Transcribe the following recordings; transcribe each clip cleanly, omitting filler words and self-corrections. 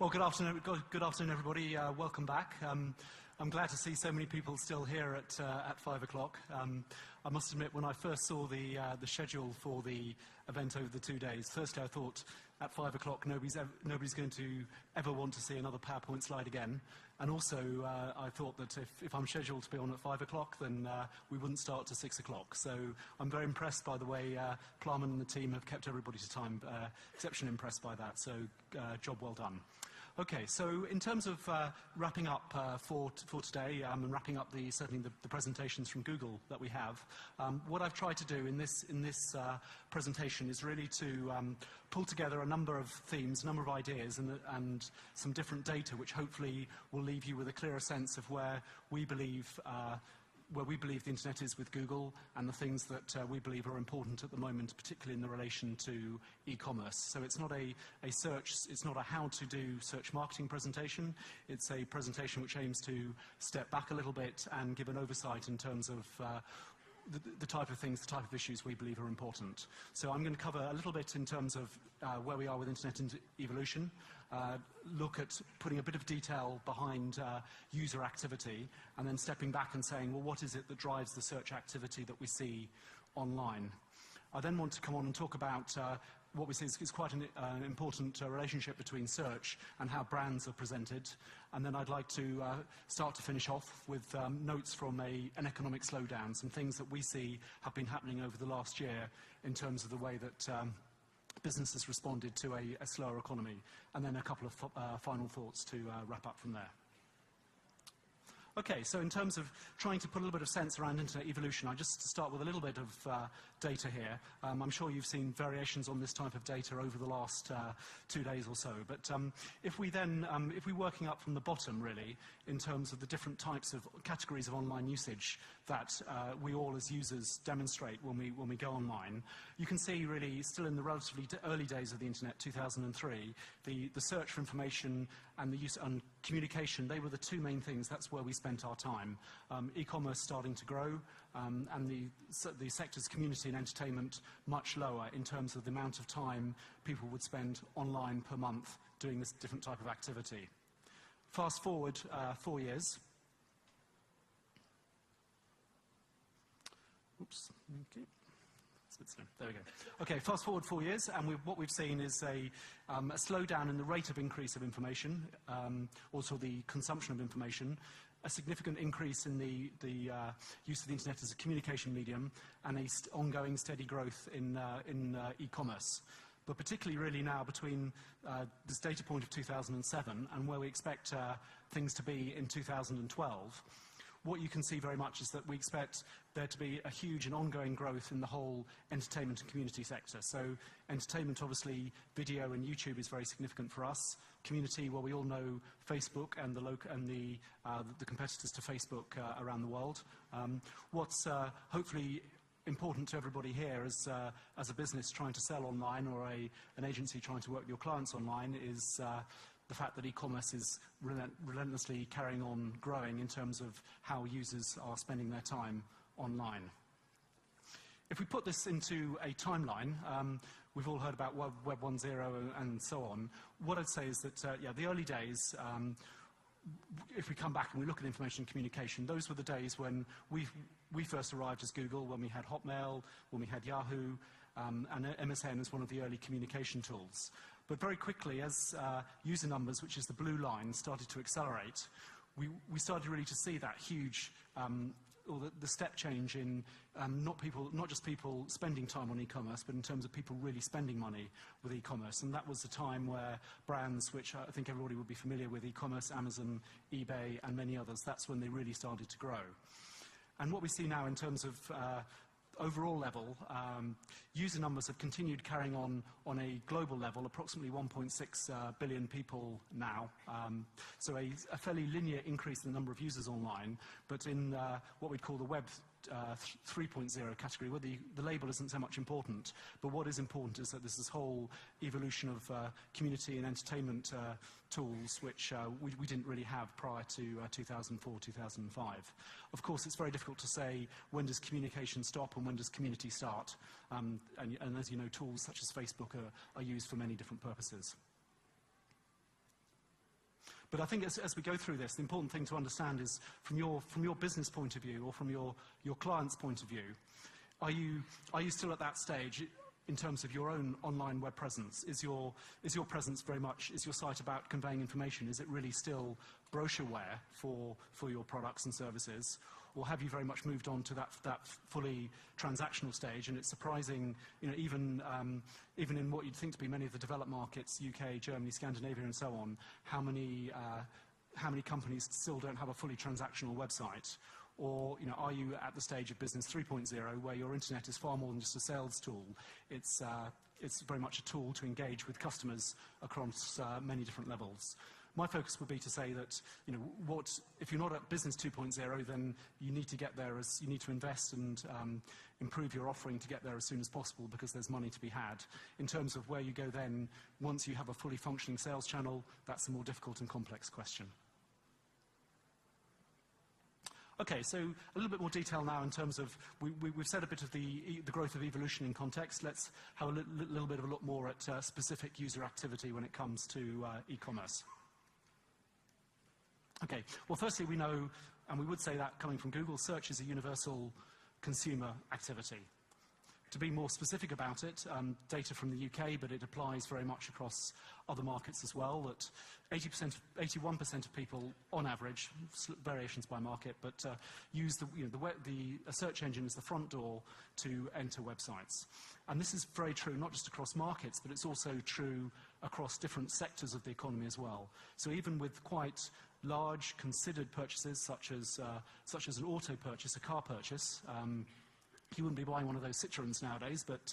Well, good afternoon, everybody. Welcome back. I'm glad to see so many people still here at 5 o'clock. I must admit, when I first saw the schedule for the event over the 2 days, firstly I thought at 5 o'clock nobody's going to ever want to see another PowerPoint slide again. And also, I thought that if I'm scheduled to be on at 5 o'clock, then we wouldn't start to 6 o'clock. So I'm very impressed by the way Plum and the team have kept everybody to time. Exceptionally impressed by that. So job well done. Okay, so in terms of wrapping up for today and wrapping up certainly the presentations from Google that we have, what I've tried to do in this presentation is really to pull together a number of themes, a number of ideas, and some different data, which hopefully will leave you with a clearer sense of where we believe the internet is with Google and the things that we believe are important at the moment, particularly in the relation to e-commerce. So it's not a search, it's not a how-to-do search marketing presentation. It's a presentation which aims to step back a little bit and give an oversight in terms of the type of things, the type of issues we believe are important. So I'm going to cover a little bit in terms of where we are with internet evolution, look at putting a bit of detail behind user activity, and then stepping back and saying, well, what is it that drives the search activity that we see online? I then want to come on and talk about what we see is quite an important relationship between search and how brands are presented. And then I'd like to start to finish off with notes from an economic slowdown, some things that we see have been happening over the last year in terms of the way that businesses responded to a slower economy, and then a couple of final thoughts to wrap up from there. Okay, so in terms of trying to put a little bit of sense around internet evolution, I just start with a little bit of data here. I'm sure you've seen variations on this type of data over the last 2 days or so. But if we're working up from the bottom, really, in terms of the different types of categories of online usage that we all as users demonstrate when we go online, you can see really still in the relatively early days of the internet, 2003, the search for information and the use and communication, they were the two main things. That's where we spent our time. E-commerce starting to grow, and the sectors community and entertainment much lower in terms of the amount of time people would spend online per month doing this different type of activity. Fast forward 4 years. Oops, okay. There we go. Okay, fast forward 4 years, and what we've seen is a slowdown in the rate of increase of information, also the consumption of information, a significant increase in the use of the internet as a communication medium, and an ongoing steady growth in e-commerce. But particularly really now between this data point of 2007 and where we expect things to be in 2012, what you can see very much is that we expect there to be a huge and ongoing growth in the whole entertainment and community sector. So entertainment, obviously, video and YouTube is very significant for us. Community, well, we all know Facebook and the competitors to Facebook around the world. What's hopefully important to everybody here as a business trying to sell online or an agency trying to work with your clients online is the fact that e-commerce is relentlessly carrying on growing in terms of how users are spending their time online. If we put this into a timeline, we've all heard about Web 1.0 and so on. What I'd say is that, the early days, if we come back and we look at information and communication, those were the days when we first arrived as Google, when we had Hotmail, when we had Yahoo, and MSN as one of the early communication tools. But very quickly, as user numbers, which is the blue line, started to accelerate, we started really to see that huge, or the step change in not just people spending time on e-commerce, but in terms of people really spending money with e-commerce. And that was the time where brands, which I think everybody would be familiar with, e-commerce, Amazon, eBay, and many others, that's when they really started to grow. And what we see now in terms of overall level, user numbers have continued carrying on a global level, approximately 1.6 billion people now. So a fairly linear increase in the number of users online, but in what we'd call the Web 3.0 category, where the label isn't so much important, but what is important is that there's this whole evolution of community and entertainment tools which we didn't really have prior to 2004, 2005. Of course, it's very difficult to say when does communication stop and when does community start, and as you know, tools such as Facebook are used for many different purposes. But I think as we go through this, the important thing to understand is from your business point of view or from your client's point of view, are you still at that stage in terms of your own online web presence? Is your presence very much, is your site about conveying information? Is it really still brochureware for your products and services? Or have you very much moved on to that fully transactional stage? And it's surprising, even in what you'd think to be many of the developed markets, UK, Germany, Scandinavia, and so on, how many companies still don't have a fully transactional website? Or are you at the stage of Business 3.0 where your internet is far more than just a sales tool? It's very much a tool to engage with customers across many different levels. My focus would be to say that, if you're not at Business 2.0, then you need to get there you need to invest and improve your offering to get there as soon as possible because there's money to be had. In terms of where you go then, once you have a fully functioning sales channel, that's a more difficult and complex question. Okay, so a little bit more detail now in terms of, we've said a bit of the growth of evolution in context. Let's have a little bit of a look more at specific user activity when it comes to e-commerce. Okay, well firstly we know, and we would say that coming from Google, search is a universal consumer activity. To be more specific about it, data from the UK, but it applies very much across other markets as well, that 81% of people, on average, variations by market, but use a search engine as the front door to enter websites. And this is very true, not just across markets, but it's also true across different sectors of the economy as well. So even with quite large, considered purchases, such as an auto purchase, a car purchase, you wouldn't be buying one of those Citroens nowadays, but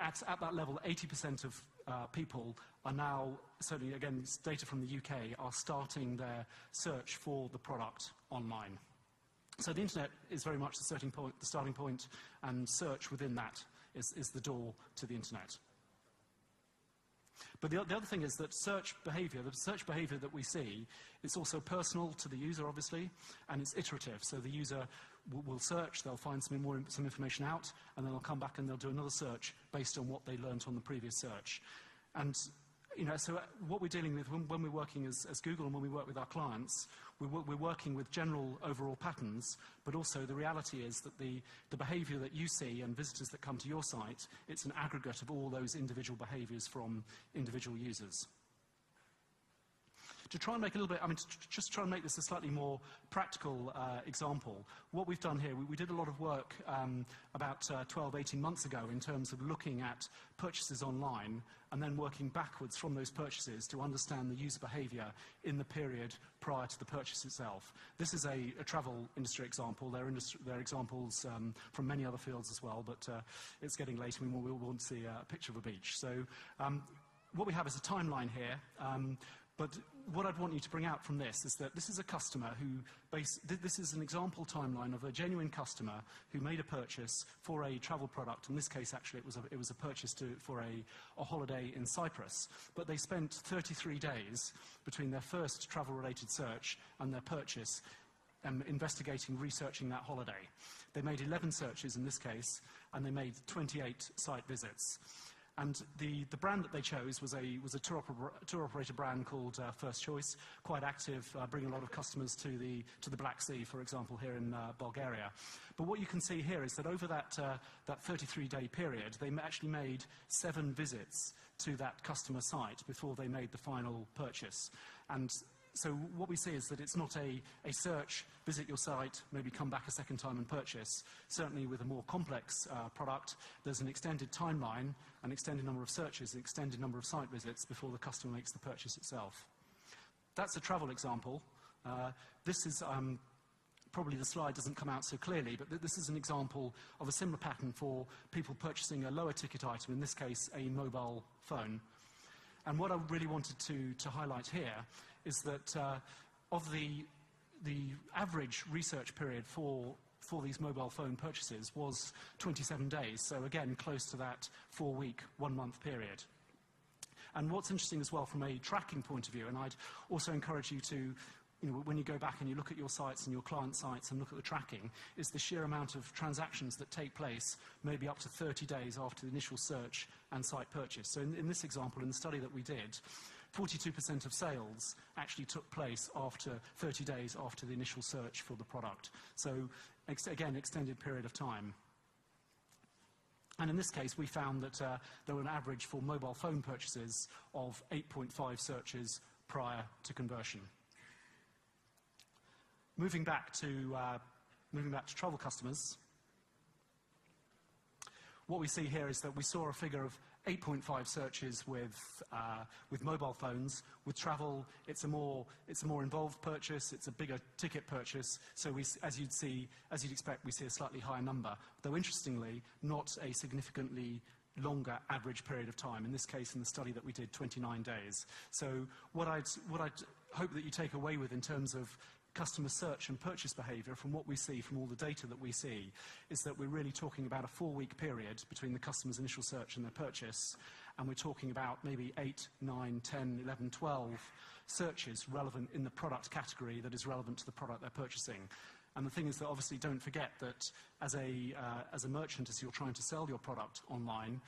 at that level, 80% of people are now, certainly again, data from the UK, are starting their search for the product online. So the internet is very much the starting point, and search within that is the door to the internet. But the other thing is that the search behavior that we see, it's also personal to the user, obviously, and it's iterative. So the user will search, they'll find some information out, and then they'll come back and they'll do another search based on what they learnt on the previous search. And so what we're dealing with when we're working as Google and when we work with our clients, we're working with general overall patterns, but also the reality is that the behavior that you see and visitors that come to your site, it's an aggregate of all those individual behaviors from individual users. To try and make just try and make this a slightly more practical example, what we've done here, we did a lot of work about 12, 18 months ago in terms of looking at purchases online and then working backwards from those purchases to understand the user behavior in the period prior to the purchase itself. This is a travel industry example. There are examples from many other fields as well, but it's getting late and we want to see a picture of a beach. So what we have is a timeline here. But what I'd want you to bring out from this is that this is a customer this is an example timeline of a genuine customer who made a purchase for a travel product. In this case, actually, it was a purchase for a holiday in Cyprus. But they spent 33 days between their first travel-related search and their purchase investigating, researching that holiday. They made 11 searches in this case, and they made 28 site visits. And the brand that they chose was a tour operator brand called First Choice, quite active, bringing a lot of customers to the Black Sea, for example, here in Bulgaria. But what you can see here is that over that 33-day period, they actually made 7 visits to that customer site before they made the final purchase. And so what we see is that it's not a search, visit your site, maybe come back a second time and purchase. Certainly with a more complex product, there's an extended timeline, an extended number of searches, an extended number of site visits before the customer makes the purchase itself. That's a travel example. This is probably the slide doesn't come out so clearly, but this is an example of a similar pattern for people purchasing a lower ticket item, in this case a mobile phone. And what I really wanted to highlight here is that of the average research period for these mobile phone purchases was 27 days. So again, close to that 4-week, 1-month period. And what's interesting as well from a tracking point of view, and I'd also encourage you to, when you go back and you look at your sites and your client sites and look at the tracking, is the sheer amount of transactions that take place maybe up to 30 days after the initial search and site purchase. So in this example, in the study that we did, 42% of sales actually took place after 30 days after the initial search for the product. So, again, extended period of time. And in this case, we found that there were an average for mobile phone purchases of 8.5 searches prior to conversion. Moving back to travel customers, what we see here is that we saw a figure of 8.5 searches with mobile phones. With travel, it's a more involved purchase. It's a bigger ticket purchase. So as you'd expect, we see a slightly higher number. Though interestingly, not a significantly longer average period of time. In this case, in the study that we did, 29 days. So what I'd hope that you take away with in terms of customer search and purchase behavior from what we see, from all the data that we see, is that we're really talking about a 4-week period between the customer's initial search and their purchase, and we're talking about maybe 8, 9, 10, 11, 12 searches relevant in the product category that is relevant to the product they're purchasing. And the thing is that obviously don't forget that as a merchant, as you're trying to sell your product online,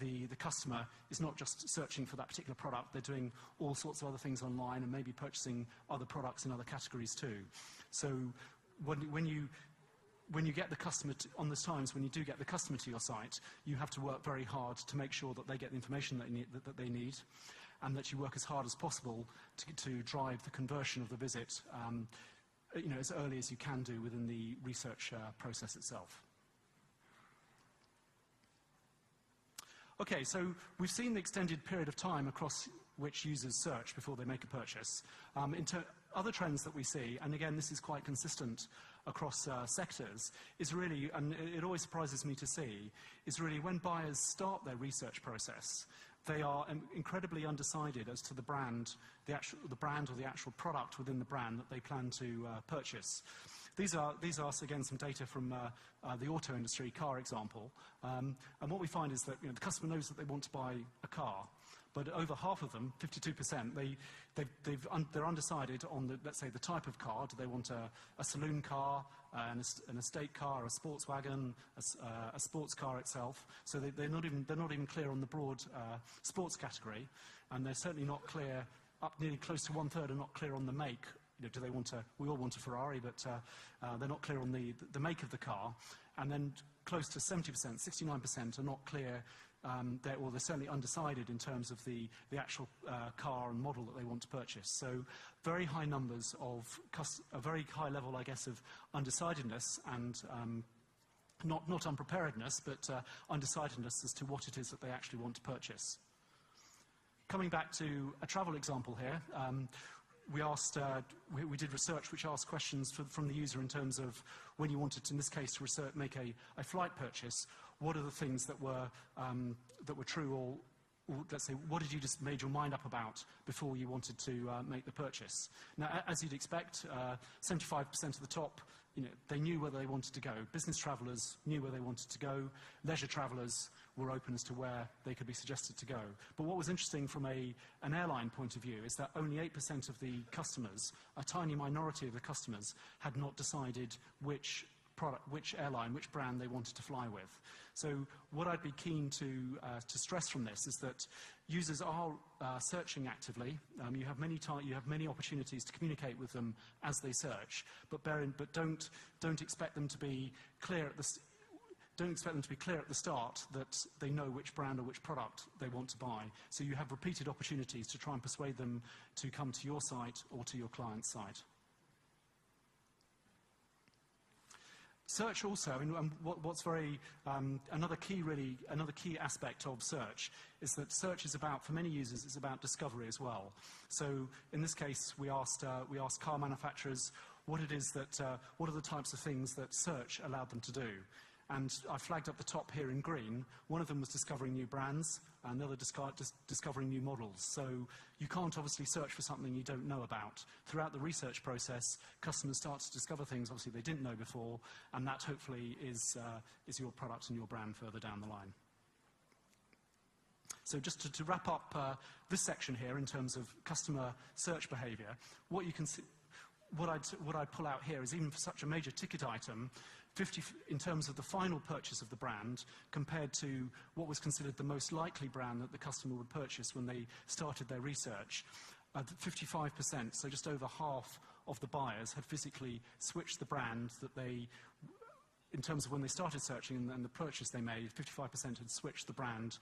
the customer is not just searching for that particular product, they're doing all sorts of other things online and maybe purchasing other products in other categories too. So when you get the customer on those times when you do get the customer to your site, you have to work very hard to make sure that they get the information that they need, and that you work as hard as possible to drive the conversion of the visit as early as you can do within the research process itself. Okay, so we've seen the extended period of time across which users search before they make a purchase. Other trends that we see, and again, this is quite consistent across sectors, is really, and it always surprises me to see, is really when buyers start their research process, they are incredibly undecided as to the brand or the actual product within the brand that they plan to purchase. These are again some data from the auto industry car example, and what we find is that the customer knows that they want to buy a car, but over half of them, 52%, they're undecided on let's say the type of car. Do they want a saloon car, an estate car, a sports wagon, a sports car itself? So they're not even clear on the broad sports category, and they're certainly not clear. Up nearly close to 1/3 are not clear on the make. Do they want we all want a Ferrari, but they're not clear on the make of the car. And then close to 70%, 69% are not clear, they're certainly undecided in terms of the actual car and model that they want to purchase. So very high numbers of, a very high level, I guess, of undecidedness and not unpreparedness, but undecidedness as to what it is that they actually want to purchase. Coming back to a travel example here, we asked, we did research which asked questions from the user in terms of when you wanted to, in this case, to make a flight purchase, what are the things that were true, or let's say, what did you just made your mind up about before you wanted to make the purchase? Now, as you'd expect, 75% of the top, they knew where they wanted to go. Business travellers knew where they wanted to go. Leisure travellers were open as to where they could be suggested to go. But what was interesting from an airline point of view is that only 8% of the customers, a tiny minority of the customers, had not decided which product, which airline, which brand they wanted to fly with. So what I'd be keen to stress from this is that users are searching actively. You have many opportunities to communicate with them as they search, but don't expect them to be clear at the Don't expect them to be clear at the start that they know which brand or which product they want to buy. So you have repeated opportunities to try and persuade them to come to your site or to your client's site. Search also, and what's very, another key aspect of search is that search is about, for many users, it's about discovery as well. So in this case, we asked car manufacturers what it is that, what are the types of things that search allowed them to do. And I flagged up the top here in green. One of them was discovering new brands, and the other discovering new models. So you can't obviously search for something you don't know about. Throughout the research process, customers start to discover things obviously they didn't know before, and that hopefully is your product and your brand further down the line. So just to wrap up this section here in terms of customer search behavior, what you can see, what I'd pull out here is even for such a major ticket item, 50 in terms of the final purchase of the brand compared to what was considered the most likely brand that the customer would purchase when they started their research. 55%, so just over half of the buyers had physically switched the brand that they, in terms of when they started searching and the purchase they made, 55% had switched the brand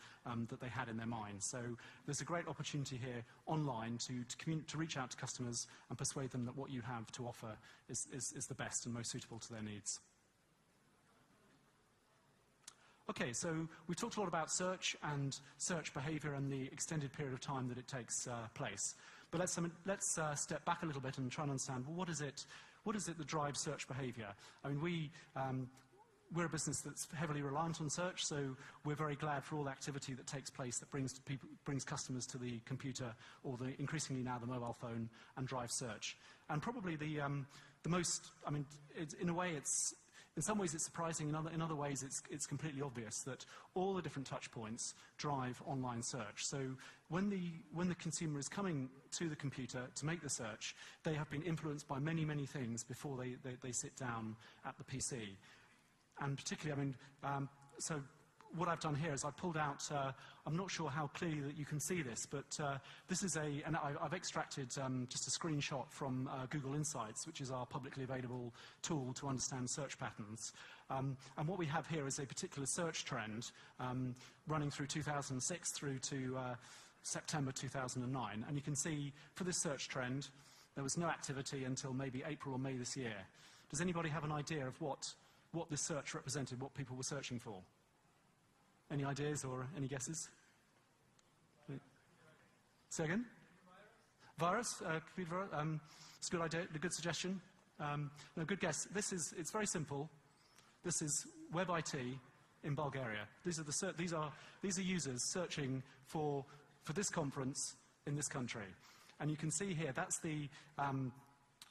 that they had in their mind. So there's a great opportunity here online to reach out to customers and persuade them that what you have to offer is the best and most suitable to their needs. Okay, so we've talked a lot about search and search behavior and the extended period of time that it takes place. But let's step back a little bit and try and understand, well, what is it that drives search behavior? I mean, we're a business that's heavily reliant on search, so we're very glad for all the activity that takes place that brings customers to the computer or increasingly now the mobile phone and drives search. And probably the most, I mean, in a way in some ways it's surprising, in other ways it's completely obvious that all the different touch points drive online search. So when the consumer is coming to the computer to make the search, they have been influenced by many, many things before they sit down at the PC. And particularly, I mean, so what I've done here is I've pulled out, I'm not sure how clearly that you can see this, but this is and I've extracted just a screenshot from Google Insights, which is our publicly available tool to understand search patterns. And what we have here is a particular search trend running through 2006 through to September 2009. And you can see for this search trend, there was no activity until maybe April or May this year. Does anybody have an idea of what this search represented, what people were searching for? Any ideas or any guesses? Say again? Virus? It's a good idea, a good suggestion. No, good guess. It's very simple. This is Web IT in Bulgaria. These are users searching for this conference in this country. And you can see here, that's on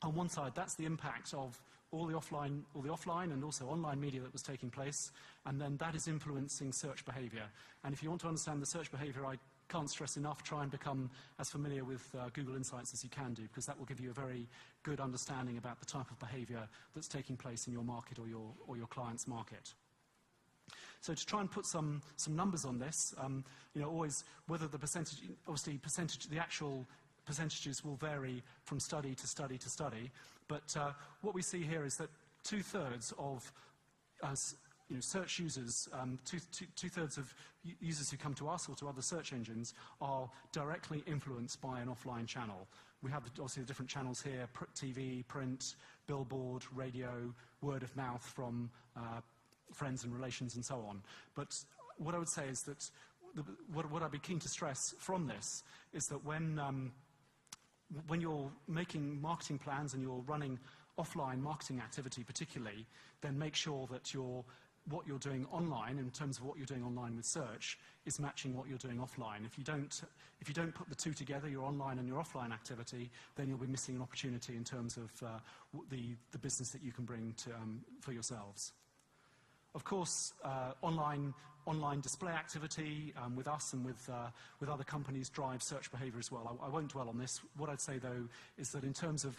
one side, that's the impact of all the offline and also online media that was taking place, and then that is influencing search behavior. And if you want to understand the search behavior, I can't stress enough, try and become as familiar with Google Insights as you can do, because that will give you a very good understanding about the type of behavior that's taking place in your market or your client's market. So to try and put some numbers on this, always whether the percentage, obviously the actual percentages will vary from study to study to study, but what we see here is that 2/3 of search users, 2/3 of users who come to us or to other search engines are directly influenced by an offline channel. We have obviously the different channels here: TV, print, billboard, radio, word of mouth from friends and relations, and so on. But what I would say is that what I'd be keen to stress from this is that when you're making marketing plans and you're running offline marketing activity particularly, then make sure that what you're doing online, in terms of what you're doing online with search, is matching what you're doing offline. If you don't put the two together, your online and your offline activity, then you'll be missing an opportunity in terms of the business that you can bring for yourselves. Of course, online display activity with us and with other companies drives search behavior as well. I won't dwell on this. What I'd say, though, is that in terms of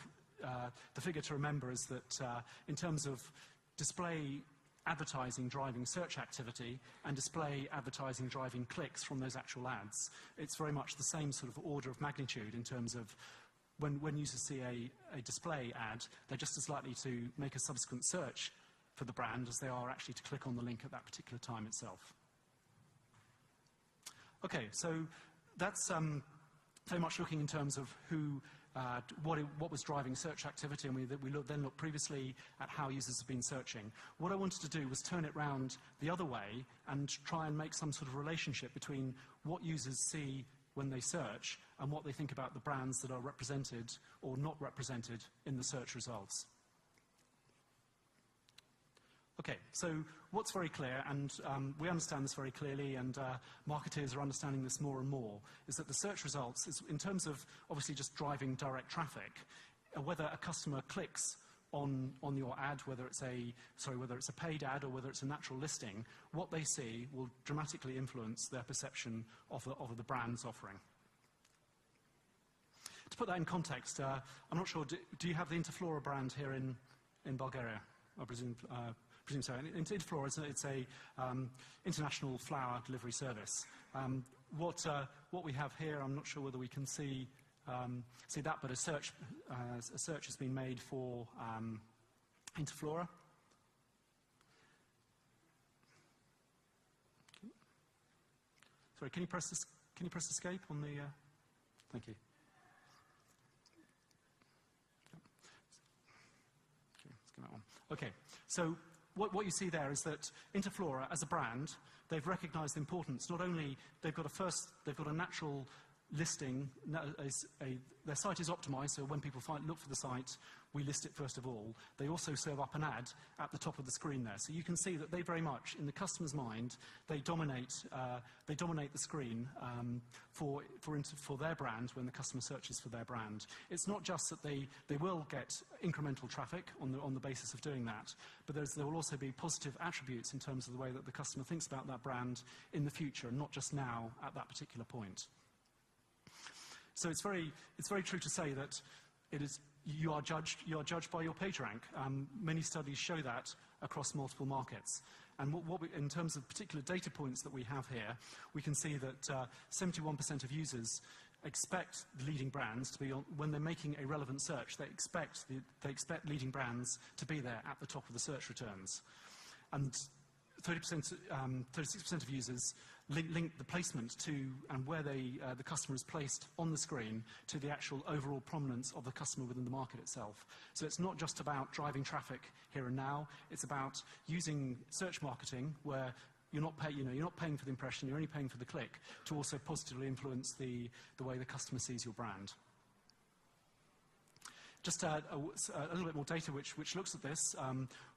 the figure to remember is that in terms of display advertising driving search activity and display advertising driving clicks from those actual ads, it's very much the same sort of order of magnitude in terms of when users see a display ad, they're just as likely to make a subsequent search for the brand as they are actually to click on the link at that particular time itself. Okay, so that's very much looking in terms of what was driving search activity, and we then looked previously at how users have been searching. What I wanted to do was turn it round the other way and try and make some sort of relationship between what users see when they search and what they think about the brands that are represented or not represented in the search results. Okay, so what's very clear, and we understand this very clearly, and marketeers are understanding this more and more, is that the search results, in terms of obviously just driving direct traffic, whether a customer clicks on your ad, whether it's a paid ad or whether it's a natural listing, what they see will dramatically influence their perception of the brand's offering. To put that in context, I'm not sure, do you have the Interflora brand here in Bulgaria? I presume so. Interflora, it's a international flower delivery service. What we have here, I'm not sure whether we can see that, but a search has been made for Interflora. Sorry, can you press escape on the? Thank you. Okay, let's get that one. Okay, so what you see there is that Interflora, as a brand, they've recognised the importance. Not only they've got a natural listing. Their site is optimised, so when people look for the site, we list it first of all. They also serve up an ad at the top of the screen there. So you can see that they very much, in the customer's mind, they dominate the screen for their brand when the customer searches for their brand. It's not just that they will get incremental traffic on the basis of doing that, but there will also be positive attributes in terms of the way that the customer thinks about that brand in the future, and not just now at that particular point. So it's very true to say that you are judged by your PageRank. Many studies show that across multiple markets. And in terms of particular data points that we have here, we can see that 71% of users expect leading brands to be on, when they're making a relevant search, they expect leading brands to be there at the top of the search returns. And 36% of users link the placement to and where the customer is placed on the screen to the actual overall prominence of the customer within the market itself. So it's not just about driving traffic here and now, it's about using search marketing where you're not paying for the impression, you're only paying for the click, to also positively influence the way the customer sees your brand. Just a little bit more data which looks at this.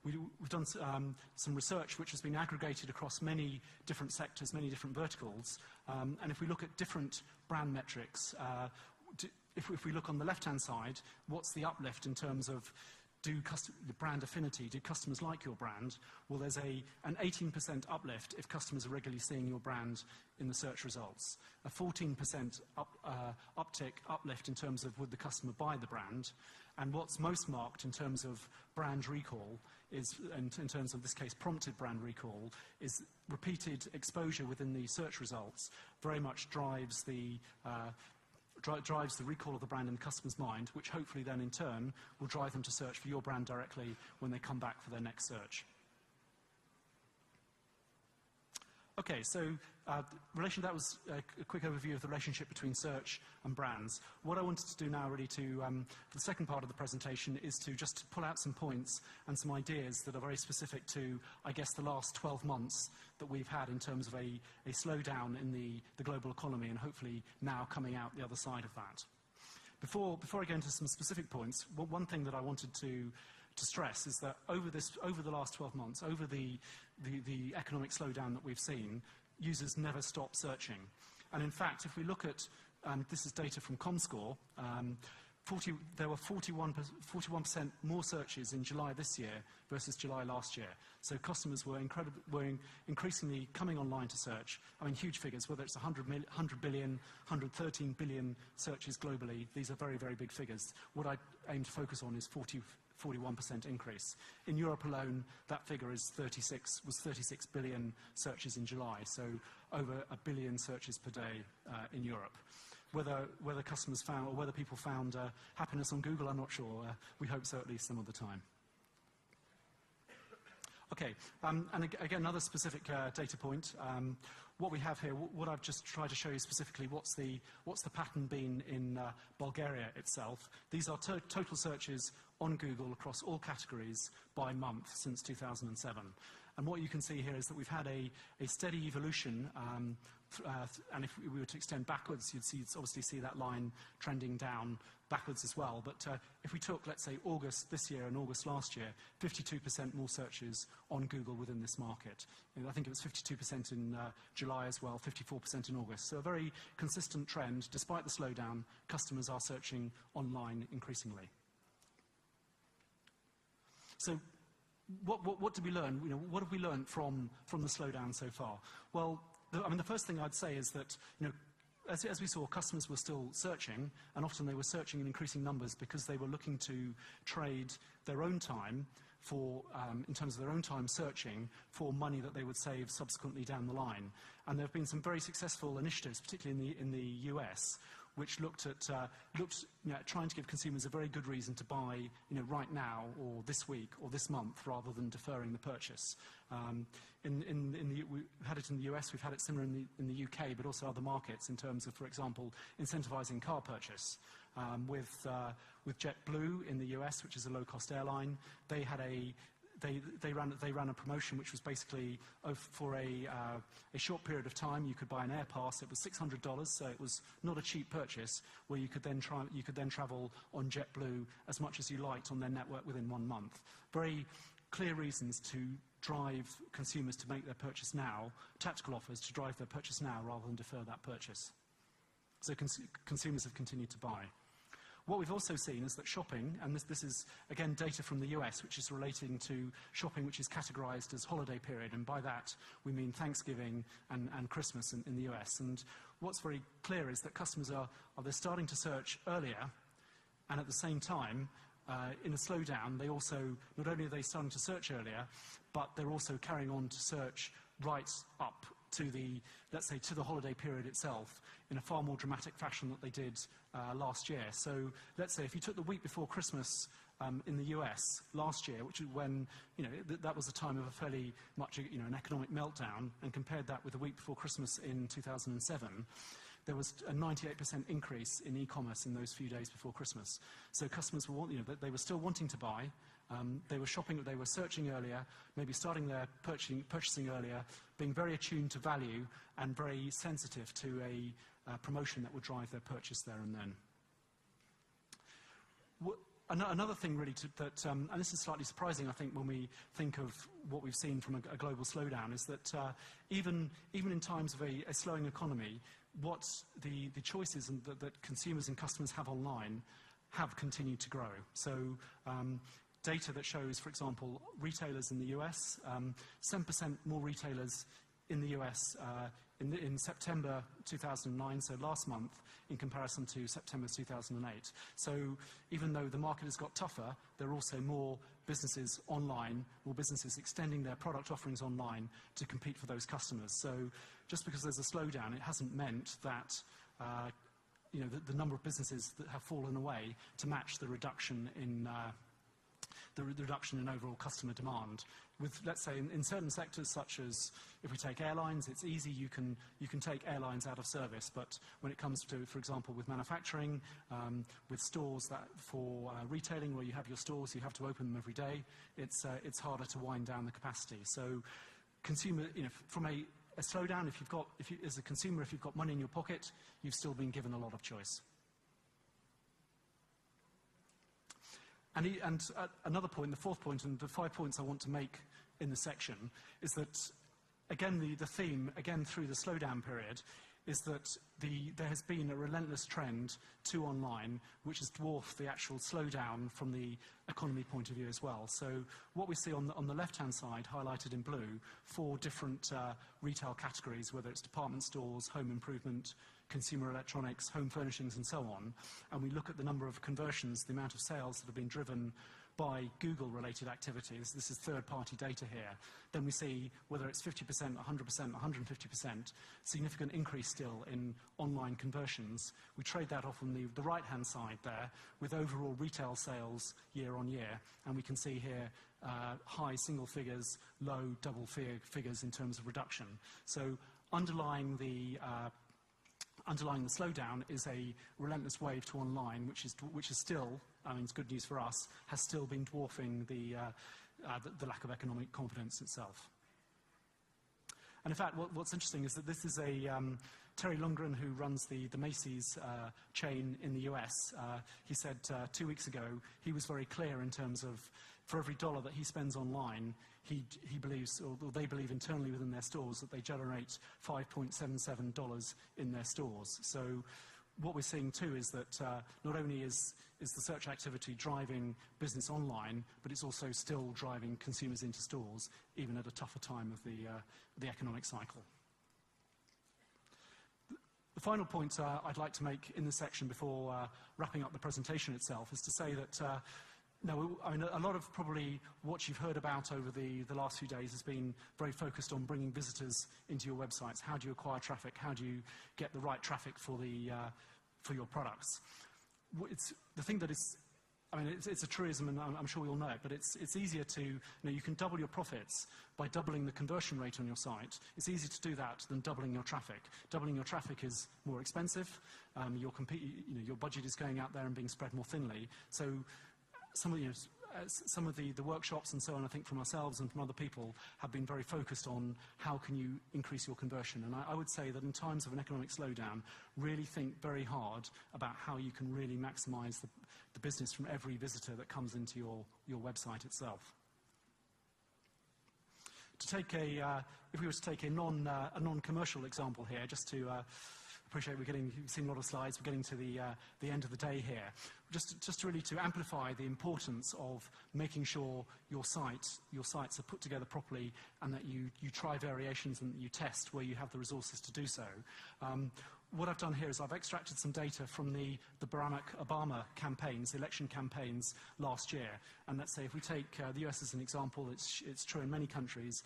We've done some research which has been aggregated across many different sectors, many different verticals. And if we look at different brand metrics, if we look on the left-hand side, what's the uplift in terms of the brand affinity? Do customers like your brand? Well, there's an 18% uplift if customers are regularly seeing your brand in the search results. A 14% uplift in terms of would the customer buy the brand. And what's most marked in terms of brand recall is, and in terms of this case prompted brand recall, is repeated exposure within the search results very much drives the recall of the brand in the customer's mind, which hopefully then in turn will drive them to search for your brand directly when they come back for their next search. Okay, so that was a quick overview of the relationship between search and brands. What I wanted to do now really for the second part of the presentation is to just pull out some points and some ideas that are very specific to, I guess, the last 12 months that we've had in terms of a slowdown in the global economy, and hopefully now coming out the other side of that. Before I go into some specific points, one thing that I wanted to stress is that over the last 12 months, over the economic slowdown that we've seen, users never stop searching. And in fact, if we look at, this is data from Comscore, there were 41% more searches in July this year versus July last year. So customers were increasingly coming online to search. I mean, huge figures, whether it's 100 billion, 113 billion searches globally, these are very, very big figures. What I aim to focus on is 41% increase. In Europe alone, that figure was 36 billion searches in July, so over 1 billion searches per day in Europe. Whether customers found, or whether people found happiness on Google, I'm not sure. We hope so at least some of the time. Okay, and again, another specific data point. What we have here, what I've just tried to show you specifically, what's the pattern been in Bulgaria itself. These are total searches on Google across all categories by month since 2007. And what you can see here is that we've had a steady evolution, and if we were to extend backwards, you'd obviously see that line trending down backwards as well. But if we took, let's say, August this year and August last year, 52% more searches on Google within this market. And I think it was 52% in July as well, 54% in August. So a very consistent trend. Despite the slowdown, customers are searching online increasingly. So what did we learn? What have we learned from the slowdown so far? Well, the first thing I'd say is that as we saw, customers were still searching, and often they were searching in increasing numbers because they were looking to trade their own time for, in terms of their own time searching for money that they would save subsequently down the line. And there have been some very successful initiatives, particularly in the US, which looked at trying to give consumers a very good reason to buy right now or this week or this month rather than deferring the purchase. We've had it in the US, we've had it similar in the UK, but also other markets in terms of, for example, incentivizing car purchase. With JetBlue in the US, which is a low-cost airline, they ran a promotion which was basically for a short period of time. You could buy an air pass. It was $600, so it was not a cheap purchase. Where you could then travel on JetBlue as much as you liked on their network within 1 month. Very clear reasons to drive consumers to make their purchase now. Tactical offers to drive their purchase now rather than defer that purchase. So consumers have continued to buy. What we've also seen is that shopping, and this is, again, data from the US, which is relating to shopping which is categorized as holiday period, and by that we mean Thanksgiving and Christmas in the US. And what's very clear is that customers they're starting to search earlier, and at the same time, in a slowdown, they also, not only are they starting to search earlier, but they're also carrying on to search right up to let's say, to the holiday period itself in a far more dramatic fashion than they did last year. So let's say if you took the week before Christmas in the US last year, which is when, that was a time of a fairly much, an economic meltdown, and compared that with the week before Christmas in 2007, there was a 98% increase in e-commerce in those few days before Christmas. So customers were, they were still wanting to buy. They were shopping, they were searching earlier, maybe starting their purchasing earlier, being very attuned to value and very sensitive to a promotion that would drive their purchase there and then. Another thing really and this is slightly surprising, I think, when we think of what we've seen from a global slowdown, is that even in times of a slowing economy, what the choices that consumers and customers have online have continued to grow. So data that shows, for example, retailers in the US, 7% more retailers in the US in September 2009, so last month, in comparison to September 2008. So even though the market has got tougher, there are also more businesses online, more businesses extending their product offerings online to compete for those customers. So just because there's a slowdown, it hasn't meant that the number of businesses that have fallen away to match the reduction in overall customer demand. With, let's say, in certain sectors, such as if we take airlines, it's easy, you can take airlines out of service, but when it comes to, for example, with manufacturing, with stores for retailing, where you have your stores, you have to open them every day, it's harder to wind down the capacity. So consumer, from a slowdown, as a consumer, if you've got money in your pocket, you've still been given a lot of choice. And another point, the fourth point, and the 5 points I want to make in the section, is that, again, the theme, again, through the slowdown period, is that there has been a relentless trend to online, which has dwarfed the actual slowdown from the economy point of view as well. So what we see on the left-hand side, highlighted in blue, 4 different retail categories, whether it's department stores, home improvement, consumer electronics, home furnishings, and so on, and we look at the number of conversions, the amount of sales that have been driven by Google-related activities, this is third-party data here, then we see whether it's 50%, 100%, 150%, significant increase still in online conversions. We trade that off on the right-hand side there with overall retail sales year on year, and we can see here high single figures, low double figures in terms of reduction. So underlying the slowdown is a relentless wave to online, which is still, I mean, it's good news for us, has still been dwarfing the lack of economic confidence itself. And in fact, what's interesting is that this is Terry Lundgren, who runs the Macy's chain in the US. He said 2 weeks ago, he was very clear in terms of, for every dollar that he spends online, he believes, or they believe internally within their stores, that they generate $5.77 in their stores. So what we're seeing too is that not only is the search activity driving business online, but it's also still driving consumers into stores, even at a tougher time of the economic cycle. The final point I'd like to make in this section before wrapping up the presentation itself is to say that no, I mean, a lot of probably what you've heard about over the last few days has been very focused on bringing visitors into your websites. How do you acquire traffic? How do you get the right traffic for your products? It's the thing that is, I mean, it's a truism, and I'm sure we all know it, but it's easier to, you can double your profits by doubling the conversion rate on your site. It's easier to do that than doubling your traffic. Doubling your traffic is more expensive. Your budget is going out there and being spread more thinly. So some of the workshops and so on, I think from ourselves and from other people, have been very focused on how can you increase your conversion. And I would say that in times of an economic slowdown, really think very hard about how you can really maximize the business from every visitor that comes into your website itself. To take if we were to take a non-commercial example here, just to appreciate you've seen a lot of slides, we're getting to the end of the day here. Just really to amplify the importance of making sure your sites are put together properly and that you try variations and you test where you have the resources to do so. What I've done here is I've extracted some data from the Barack Obama campaigns, election campaigns last year. And let's say if we take the US as an example, it's true in many countries.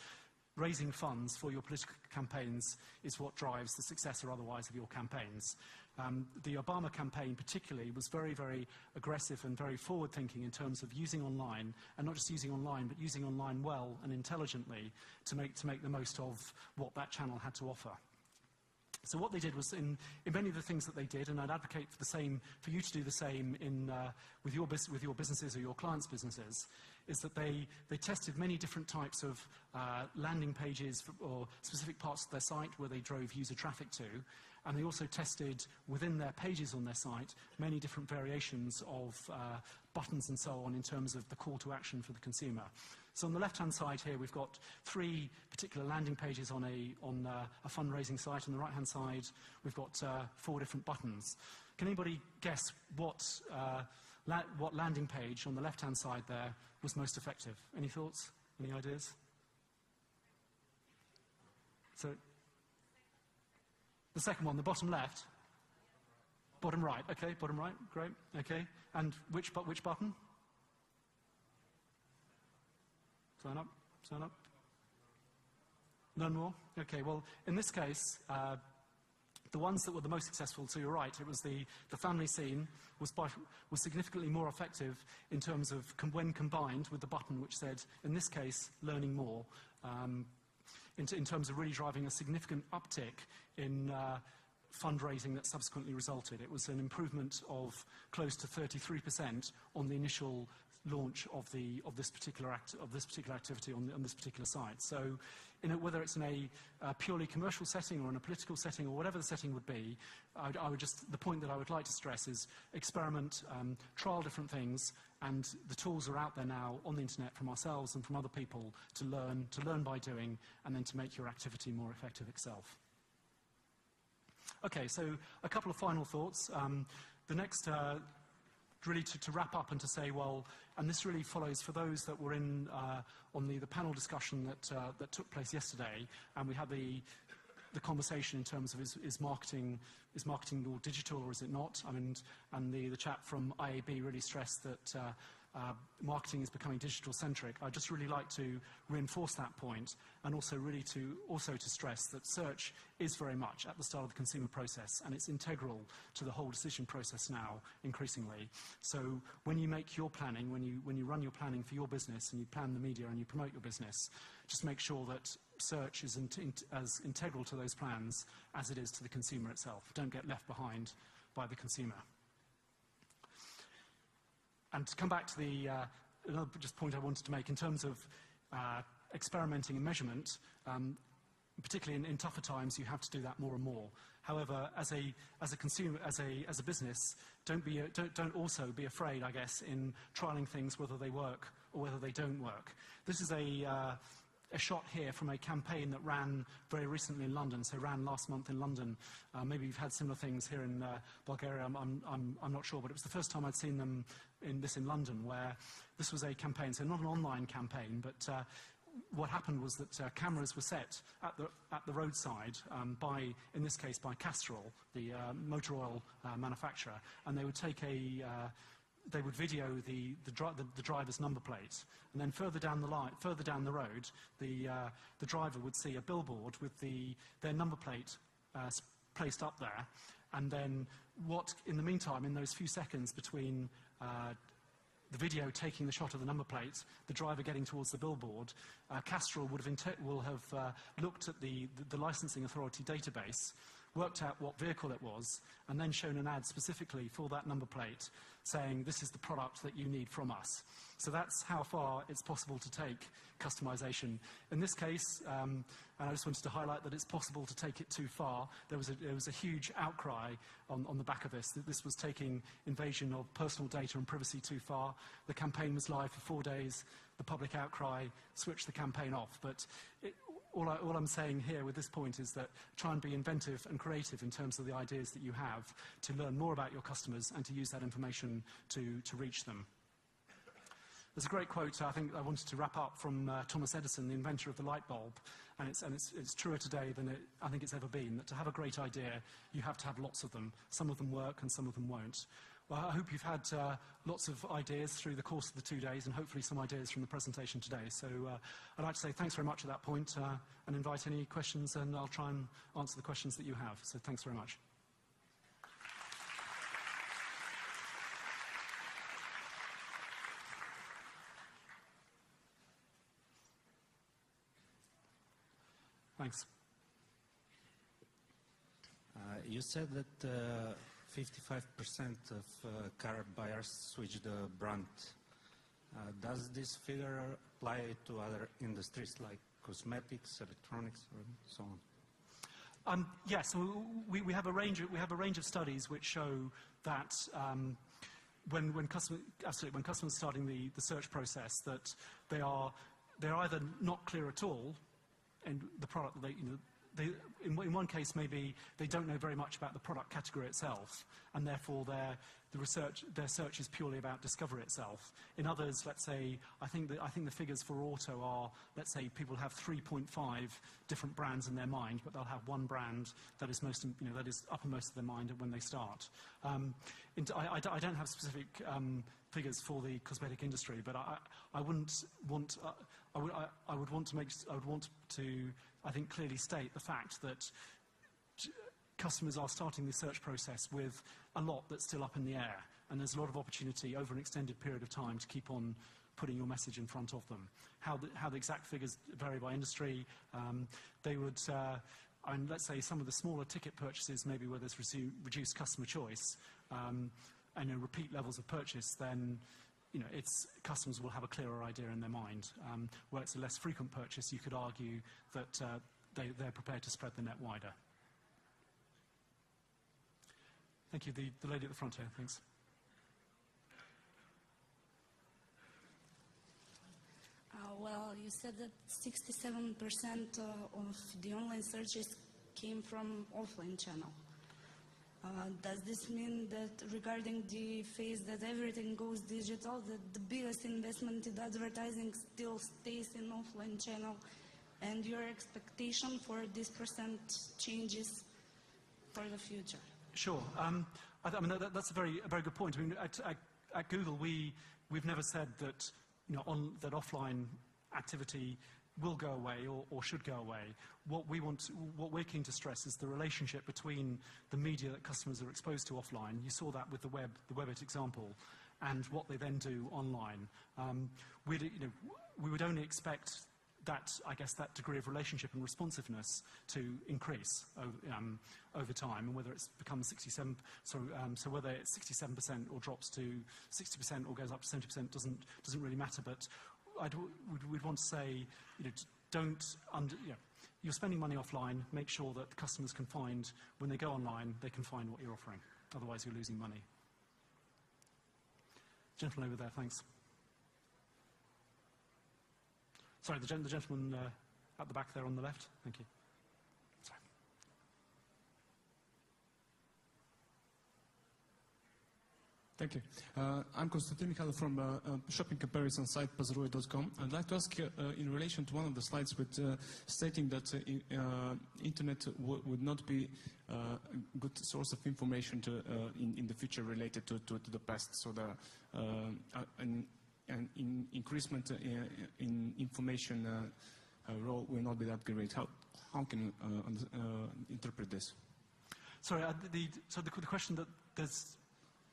Raising funds for your political campaigns is what drives the success or otherwise of your campaigns. The Obama campaign particularly was very, very aggressive and very forward-thinking in terms of using online, and not just using online, but using online well and intelligently to make the most of what that channel had to offer. So what they did was, in many of the things that they did, and I'd advocate for you to do the same with your businesses or your clients' businesses, is that they tested many different types of landing pages or specific parts of their site where they drove user traffic to, and they also tested within their pages on their site many different variations of buttons and so on in terms of the call to action for the consumer. So on the left-hand side here, we've got 3 particular landing pages on a fundraising site. On the right-hand side, we've got 4 different buttons. Can anybody guess what landing page on the left-hand side there was most effective? Any thoughts? Any ideas? So, the second one, the bottom left? Bottom right, okay, bottom right, great, okay. And which button? Sign up, sign up. Learn more? Okay, well, in this case, the ones that were the most successful, to your right, it was the family scene was significantly more effective in terms of when combined with the button which said, in this case, learning more, in terms of really driving a significant uptick in fundraising that subsequently resulted. It was an improvement of close to 33% on the initial launch of this particular activity on this particular site. So, whether it's in a purely commercial setting or in a political setting or whatever the setting would be, the point that I would like to stress is experiment, trial different things, and the tools are out there now on the internet from ourselves and from other people to learn by doing, and then to make your activity more effective itself. Okay, so a couple of final thoughts. The next, really to wrap up and to say, well, and this really follows for those that were in on the panel discussion that took place yesterday, and we had the conversation in terms of is marketing more digital or is it not? I mean, and the chap from IAB really stressed that marketing is becoming digital-centric. I'd just really like to reinforce that point, and also really to stress that search is very much at the start of the consumer process, and it's integral to the whole decision process now, increasingly. So when you make your planning, when you run your planning for your business, and you plan the media and you promote your business, just make sure that search is as integral to those plans as it is to the consumer itself. Don't get left behind by the consumer. And to come back to another just point I wanted to make in terms of experimenting and measurement, particularly in tougher times, you have to do that more and more. However, as a consumer, as a business, don't also be afraid, I guess, in trialing things whether they work or whether they don't work. This is a shot here from a campaign that ran very recently in London, so ran last month in London. Maybe you've had similar things here in Bulgaria, I'm not sure, but it was the first time I'd seen them in London, where this was a campaign, so not an online campaign, but what happened was that cameras were set at the roadside by, in this case, by Castrol, the motor oil manufacturer, and they would take they would video the driver's number plate, and then further down the road, the driver would see a billboard with their number plate placed up there, and then in the meantime, in those few seconds between the video taking the shot of the number plate, the driver getting towards the billboard, Castrol will have looked at the licensing authority database, worked out what vehicle it was, and then shown an ad specifically for that number plate saying, this is the product that you need from us. So that's how far it's possible to take customization. In this case, and I just wanted to highlight that it's possible to take it too far. There was a huge outcry on the back of this, that this was taking invasion of personal data and privacy too far. The campaign was live for 4 days. The public outcry switched the campaign off. But all I'm saying here with this point is that try and be inventive and creative in terms of the ideas that you have to learn more about your customers and to use that information to reach them. There's a great quote I think I wanted to wrap up from Thomas Edison, the inventor of the light bulb, and it's truer today than I think it's ever been, that to have a great idea, you have to have lots of them. Some of them work and some of them won't. Well, I hope you've had lots of ideas through the course of the 2 days, and hopefully some ideas from the presentation today. So I'd like to say thanks very much at that point, and invite any questions, and I'll try and answer the questions that you have. So thanks very much. Thanks. You said that 55% of car buyers switch the brand. Does this figure apply to other industries like cosmetics, electronics, or so on? Yes, we have a range of studies which show that when customers are starting the search process, that they're either not clear at all in the product that in one case maybe they don't know very much about the product category itself, and therefore their search is purely about discovery itself. In others, let's say, I think the figures for auto are, let's say people have 3.5 different brands in their mind, but they'll have one brand that is that is uppermost of their mind when they start. I don't have specific figures for the cosmetic industry, but I would want to I think clearly state the fact that customers are starting the search process with a lot that's still up in the air, and there's a lot of opportunity over an extended period of time to keep on putting your message in front of them. How the exact figures vary by industry, they would, let's say some of the smaller ticket purchases, maybe where there's reduced customer choice, and repeat levels of purchase, then customers will have a clearer idea in their mind. Where it's a less frequent purchase, you could argue that they're prepared to spread the net wider. Thank you. The lady at the front here, thanks. Well, you said that 67% of the online searches came from offline channel. Does this mean that regarding the phase that everything goes digital, that the biggest investment in advertising still stays in offline channel, and your expectation for this percent changes for the future? Sure. That's a very good point. At Google, we've never said that that offline activity will go away or should go away. What we're keen to stress is the relationship between the media that customers are exposed to offline. You saw that with the Webbit example, and what they then do online. We would only expect that, I guess, that degree of relationship and responsiveness to increase over time, and whether it's becomes 67, so whether it's 67% or drops to 60% or goes up to 70% doesn't really matter. But we'd want to say, you're spending money offline. Make sure that customers can find, when they go online, they can find what you're offering. Otherwise, you're losing money. Gentleman over there, thanks. Sorry, the gentleman at the back there on the left. Thank you. Sorry. Thank you. I'm Konstantin Mikhailov from shopping comparison site Pazarui.com. I'd like to ask in relation to one of the slides with stating that internet would not be a good source of information in the future related to the past. So an increasement in information role will not be that great. How can you interpret this? Sorry, so the question that there's...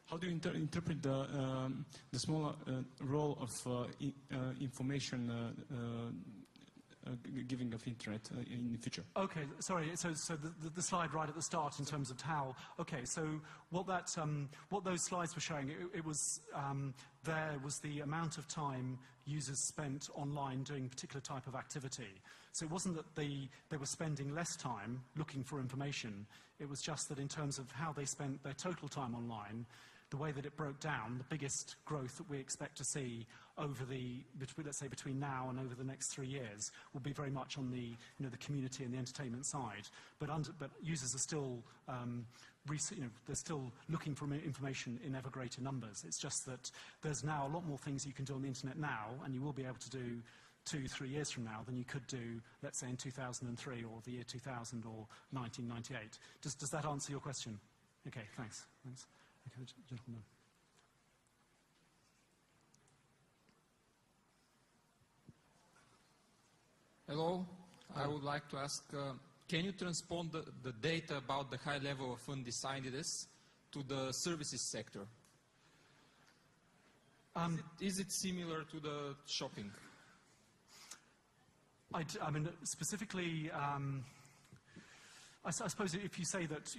How do you interpret the smaller role of information giving of internet in the future? Okay, sorry. So the slide right at the start in terms of how. Okay, so what those slides were showing, it was there was the amount of time users spent online doing a particular type of activity. So it wasn't that they were spending less time looking for information. It was just that in terms of how they spent their total time online, the way that it broke down, the biggest growth that we expect to see over let's say between now and over the next 3 years will be very much on the the community and the entertainment side. But users are still they're still looking for information in ever greater numbers. It's just that there's now a lot more things you can do on the internet now, and you will be able to do 2-3 years from now than you could do, let's say, in 2003 or the year 2000 or 1998. Does that answer your question? Okay, thanks. Okay, gentlemen. Hello. I would like to ask, can you transpond the data about the high level of undecidedness to the services sector? Is it similar to the shopping? I mean, specifically, I suppose if you say that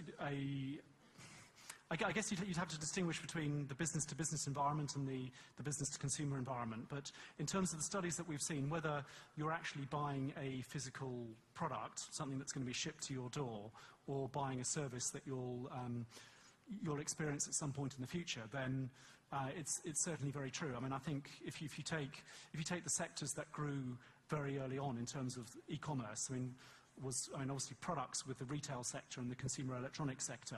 I guess you'd have to distinguish between the business-to-business environment and the business-to-consumer environment. But in terms of the studies that we've seen, whether you're actually buying a physical product, something that's going to be shipped to your door, or buying a service that you'll experience at some point in the future, then it's certainly very true. I mean, I think if you take the sectors that grew very early on in terms of e-commerce, I mean, obviously products with the retail sector and the consumer electronics sector,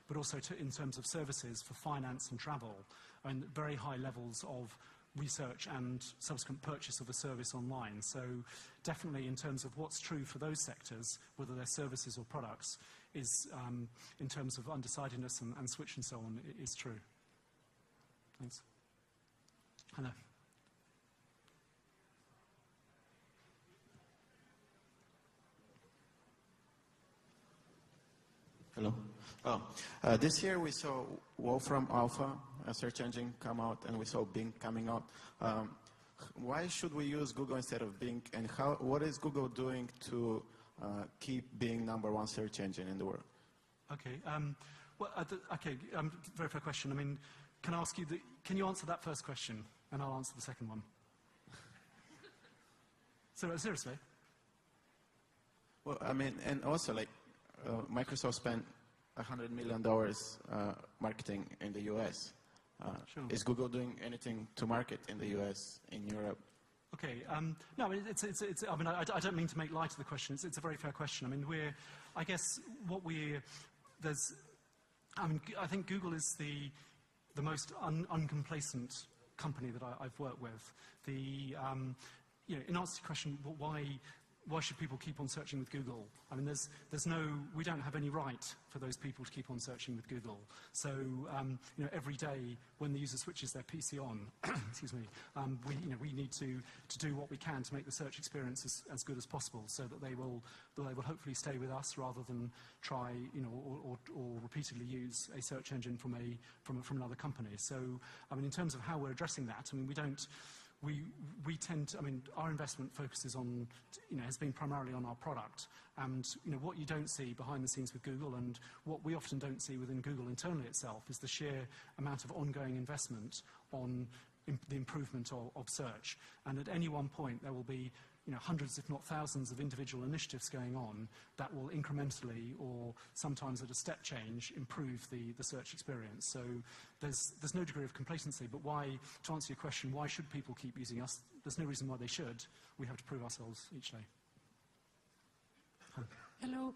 but also in terms of services for finance and travel, and very high levels of research and subsequent purchase of a service online. So definitely in terms of what's true for those sectors, whether they're services or products, is in terms of undecidedness and switch and so on, is true. Thanks. Hello. Hello. This year we saw Wolfram Alpha, a search engine, come out, and we saw Bing coming out. Why should we use Google instead of Bing, and what is Google doing to keep being #1 search engine in the world? Okay. Very fair question. I mean, can I ask you, can you answer that first question, and I'll answer the second one? So, seriously? Well, I mean, and also, like, Microsoft spent $100 million marketing in the US. Sure. Is Google doing anything to market in the US, in Europe? Okay. No, I mean, I mean, I don't mean to make light of the question. It's a very fair question. I mean, I think Google is the most uncomplacent company that I've worked with. In answer to the question, why should people keep on searching with Google? I mean, we don't have any right for those people to keep on searching with Google. So, every day when the user switches their PC on, excuse me, we need to do what we can to make the search experience as good as possible, so that they will hopefully stay with us rather than try, or repeatedly use a search engine from another company. So, I mean, in terms of how we're addressing that, I mean, we tend to, I mean, our investment focuses on, has been primarily on our product. And, what you don't see behind the scenes with Google, and what we often don't see within Google internally itself, is the sheer amount of ongoing investment on the improvement of search. And at any one point, there will be, hundreds, if not thousands, of individual initiatives going on that will incrementally, or sometimes at a step change, improve the search experience. So there's no degree of complacency. But to answer your question, why should people keep using us? There's no reason why they should. We have to prove ourselves each day. Hello.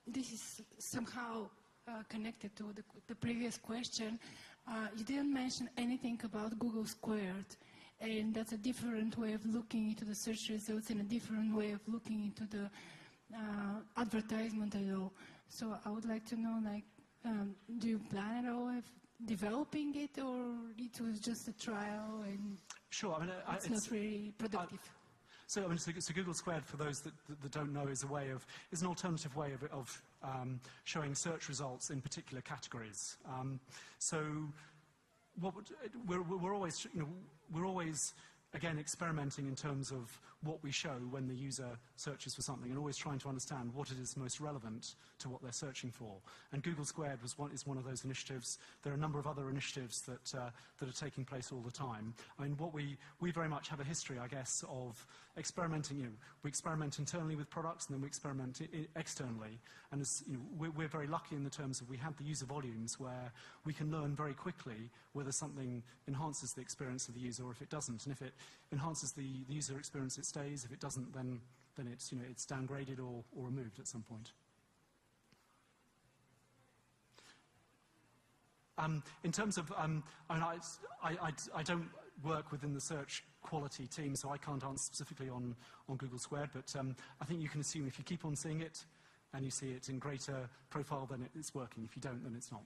This is somehow connected to the previous question. You didn't mention anything about Google Squared, and that's a different way of looking into the search results and a different way of looking into the advertisement at all. So I would like to know, like, do you plan at all of developing it, or it was just a trial and Sure. I mean, it's not really productive? So Google Squared, for those that don't know, is an alternative way of showing search results in particular categories. We're always again experimenting in terms of what we show when the user searches for something, and always trying to understand what it is most relevant to what they're searching for. And Google Squared is one of those initiatives. There are a number of other initiatives that are taking place all the time. I mean, we very much have a history, I guess, of experimenting. We experiment internally with products, and then we experiment externally. And we're very lucky in the terms of we have the user volumes where we can learn very quickly whether something enhances the experience of the user or if it doesn't. And if it enhances the user experience, it stays. If it doesn't, then it's downgraded or removed at some point. In terms of, I don't work within the search quality team, so I can't answer specifically on Google Squared, but I think you can assume if you keep on seeing it and you see it in greater profile, then it's working. If you don't, then it's not.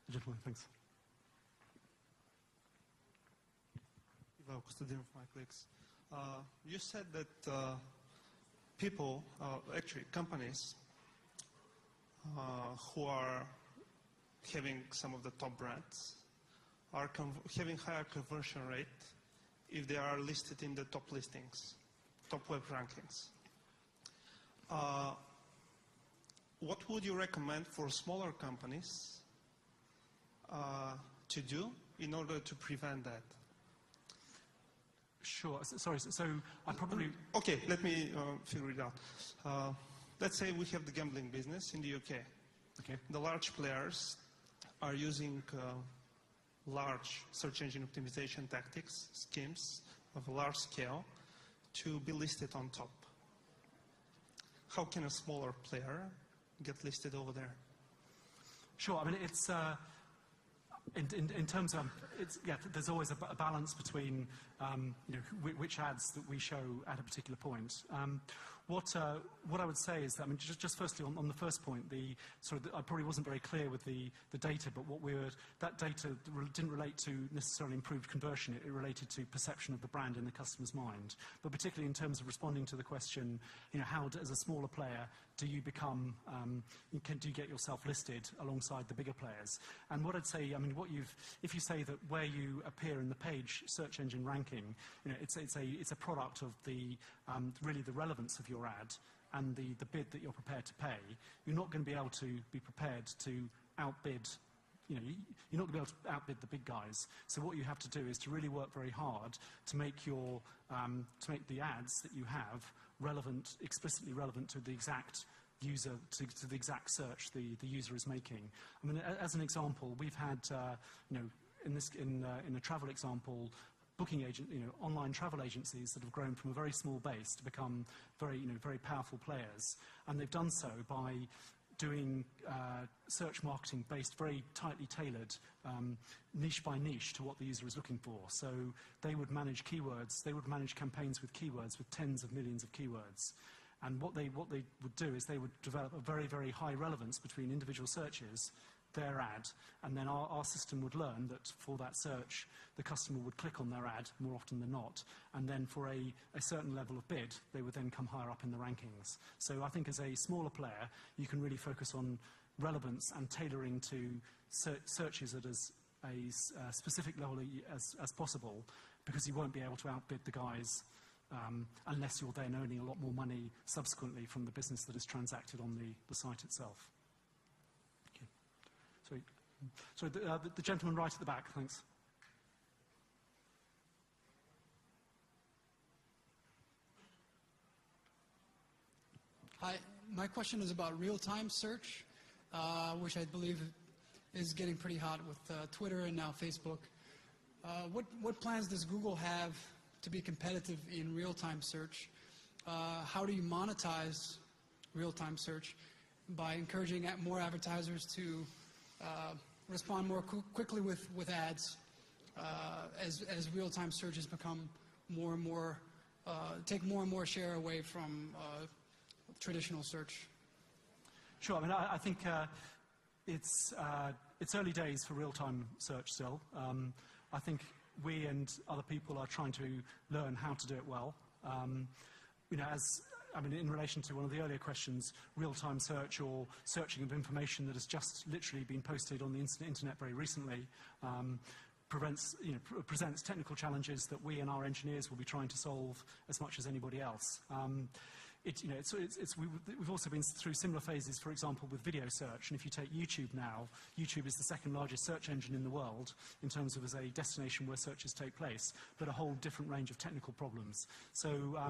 Gentlemen, thanks. Ivo Kostadin from iClicks. You said that people, actually companies, who are having some of the top brands are having higher conversion rate if they are listed in the top listings, top web rankings. What would you recommend for smaller companies to do in order to prevent that? Sure. Sorry, so I probably... Okay, let me figure it out. Let's say we have the gambling business in the UK. Okay. The large players are using large search engine optimization tactics, schemes of a large scale to be listed on top. How can a smaller player get listed over there? Sure. I mean, it's... In terms of, there's always a balance between which ads that we show at a particular point. What I would say is that, I mean, just firstly on the first point, I probably wasn't very clear with the data, but that data didn't relate to necessarily improved conversion. It related to perception of the brand in the customer's mind. But particularly in terms of responding to the question, how as a smaller player do you become, do you get yourself listed alongside the bigger players? And what I'd say, I mean, if you say that where you appear in the page search engine ranking, it's a product of really the relevance of your ad and the bid that you're prepared to pay. You're not going to be able to be prepared to outbid. You're not going to be able to outbid the big guys. So what you have to do is to really work very hard to make the ads that you have relevant, explicitly relevant to the exact user, to the exact search the user is making. I mean, as an example, we've had, in a travel example, booking online travel agencies that have grown from a very small base to become very powerful players, and they've done so by doing search marketing based very tightly tailored, niche by niche to what the user is looking for. So they would manage keywords, they would manage campaigns with keywords, with tens of millions of keywords. And what they would do is they would develop a very, very high relevance between individual searches, their ad, and then our system would learn that for that search, the customer would click on their ad more often than not, and then for a certain level of bid, they would then come higher up in the rankings. So I think as a smaller player, you can really focus on relevance and tailoring to searches at as a specific level as possible, because you won't be able to outbid the guys unless you're then earning a lot more money subsequently from the business that is transacted on the site itself. Okay. Sorry, the gentleman right at the back, thanks. Hi, my question is about real-time search, which I believe is getting pretty hot with Twitter and now Facebook. What plans does Google have to be competitive in real-time search? How do you monetize real-time search? By encouraging more advertisers to respond more quickly with ads as real-time searches become more and more, take more and more share away from traditional search? Sure. I mean, I think it's early days for real-time search still. I think we and other people are trying to learn how to do it well. In relation to one of the earlier questions, real-time search or searching of information that has just literally been posted on the internet very recently presents technical challenges that we and our engineers will be trying to solve as much as anybody else. We've also been through similar phases, for example, with video search. And if you take YouTube now, YouTube is the second largest search engine in the world in terms of as a destination where searches take place, but a whole different range of technical problems. So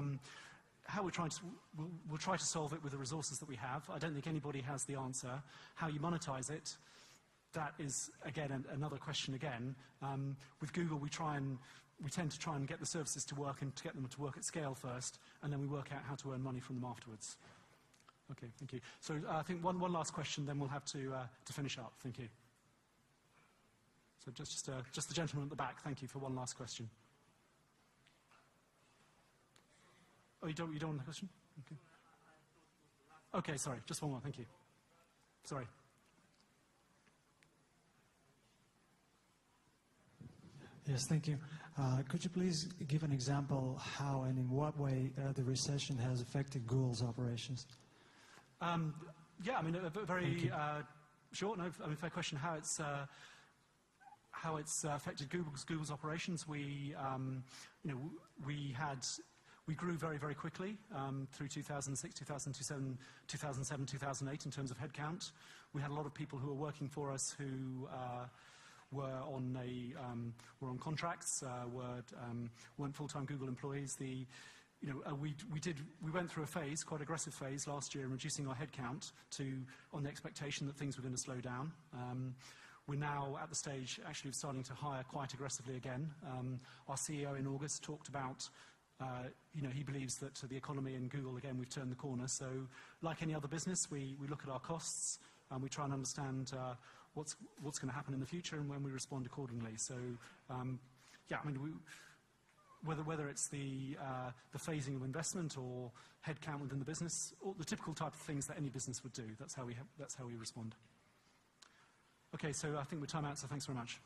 how we'll try to solve it with the resources that we have. I don't think anybody has the answer. How you monetize it, that is, again, another question again. With Google, we tend to try and get the services to work and to get them to work at scale first, and then we work out how to earn money from them afterwards. Okay, thank you. So I think one last question, then we'll have to finish up. Thank you. So just the gentleman at the back, thank you for one last question. Oh, you don't want the question? Okay. Okay, sorry, just one more, thank you. Sorry. Yes, thank you. Could you please give an example how and in what way the recession has affected Google's operations? Yeah, I mean, a very short, fair question. How it's affected Google's operations. We grew very, very quickly through 2006, 2007, 2008 in terms of headcount. We had a lot of people who were working for us who were on contracts, weren't full-time Google employees. We went through a phase, quite aggressive phase last year, in reducing our headcount on the expectation that things were going to slow down. We're now at the stage actually of starting to hire quite aggressively again. Our CEO in August talked about he believes that the economy and Google, again, we've turned the corner. So like any other business, we look at our costs and we try and understand what's going to happen in the future and when we respond accordingly. So, yeah, I mean, whether it's the phasing of investment or headcount within the business, or the typical type of things that any business would do, that's how we respond. Okay, so I think we're time out, so thanks very much.